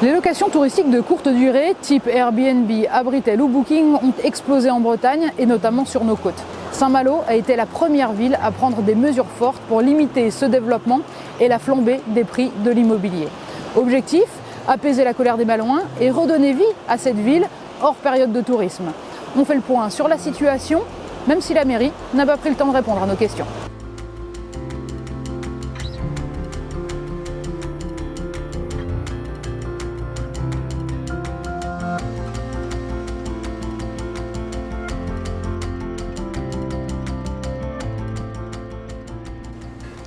Les locations touristiques de courte durée, type Airbnb, Abritel ou Booking, ont explosé en Bretagne et notamment sur nos côtes. Saint-Malo a été la première ville à prendre des mesures fortes pour limiter ce développement et la flambée des prix de l'immobilier. Objectif, apaiser la colère des Malouins et redonner vie à cette ville hors période de tourisme. On fait le point sur la situation, même si la mairie n'a pas pris le temps de répondre à nos questions.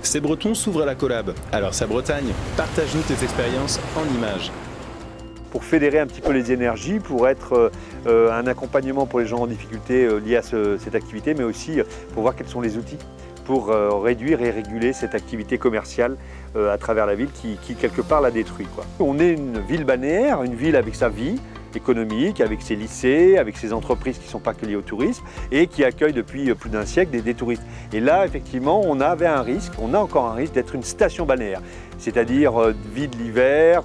Ces Bretons s'ouvrent à la collab. Alors sa Bretagne, partage-nous tes expériences en images. Pour fédérer un petit peu les énergies, pour être un accompagnement pour les gens en difficulté liés à cette activité, mais aussi pour voir quels sont les outils pour réduire et réguler cette activité commerciale à travers la ville qui quelque part la détruit, quoi. On est une ville balnéaire, une ville avec sa vie économique, avec ses lycées, avec ses entreprises qui ne sont pas que liées au tourisme et qui accueillent depuis plus d'un siècle des touristes. Et là, effectivement, on avait un risque, on a encore un risque d'être une station balnéaire, c'est-à-dire vide l'hiver,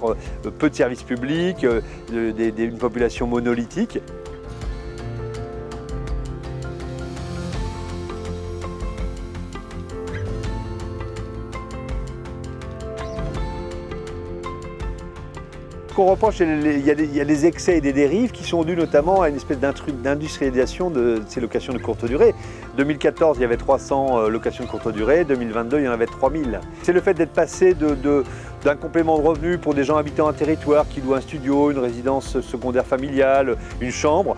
peu de services publics, une population monolithique. Ce qu'on reproche, il y a des excès et des dérives qui sont dus notamment à une espèce d'industrialisation de ces locations de courte durée. 2014, il y avait 300 locations de courte durée, 2022, il y en avait 3000. C'est le fait d'être passé d'un complément de revenu pour des gens habitant un territoire qui louent un studio, une résidence secondaire familiale, une chambre,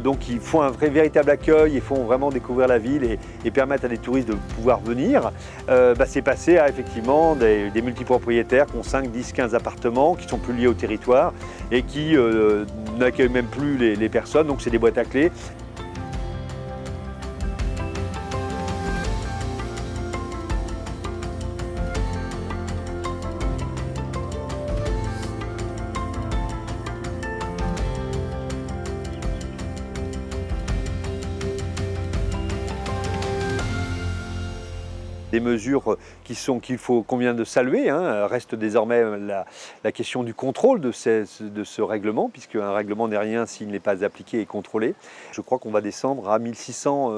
donc ils font un véritable accueil et font vraiment découvrir la ville et permettent à des touristes de pouvoir venir. C'est passé à effectivement des multipropriétaires qui ont 5, 10, 15 appartements qui sont plus liés au territoire et qui n'accueillent même plus les personnes, donc c'est des boîtes à clés. Des mesures qu'on vient de saluer, reste désormais la question du contrôle de ce règlement, puisque un règlement n'est rien s'il n'est pas appliqué et contrôlé. Je crois qu'on va descendre à 1600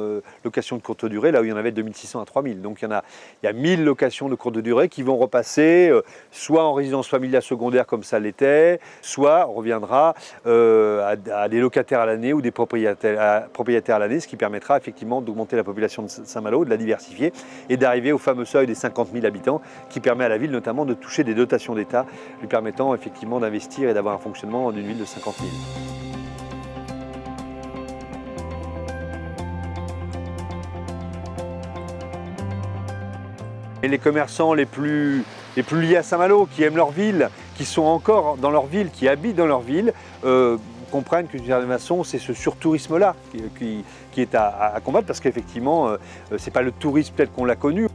locations de courte durée, là où il y en avait 2600 à 3000. Donc il y a 1000 locations de courte durée qui vont repasser soit en résidence familiale secondaire comme ça l'était, soit on reviendra à des locataires à l'année ou des propriétaires à l'année, ce qui permettra effectivement d'augmenter la population de Saint-Malo, de la diversifier et d'arriver au fameux seuil des 50 000 habitants qui permet à la ville notamment de toucher des dotations d'État, lui permettant effectivement d'investir et d'avoir un fonctionnement d'une ville de 50 000. Et les commerçants les plus liés à Saint-Malo, qui aiment leur ville, qui sont encore dans leur ville, qui habitent dans leur ville, comprennent qu'une certaine façon, c'est ce surtourisme-là qui est à combattre, parce qu'effectivement, ce n'est pas le tourisme tel qu'on l'a connu.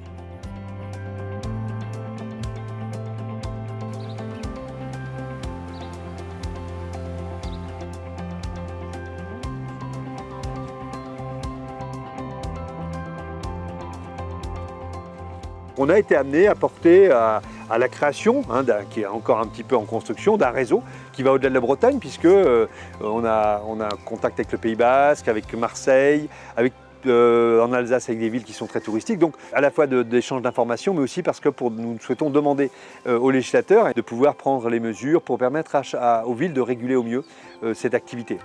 On a été amené à porter à la création, qui est encore un petit peu en construction, d'un réseau qui va au-delà de la Bretagne, puisque on a contact avec le Pays Basque, avec Marseille, en Alsace avec des villes qui sont très touristiques, donc à la fois d'échange d'informations, mais aussi parce que nous souhaitons demander aux législateurs de pouvoir prendre les mesures pour permettre aux villes de réguler au mieux cette activité.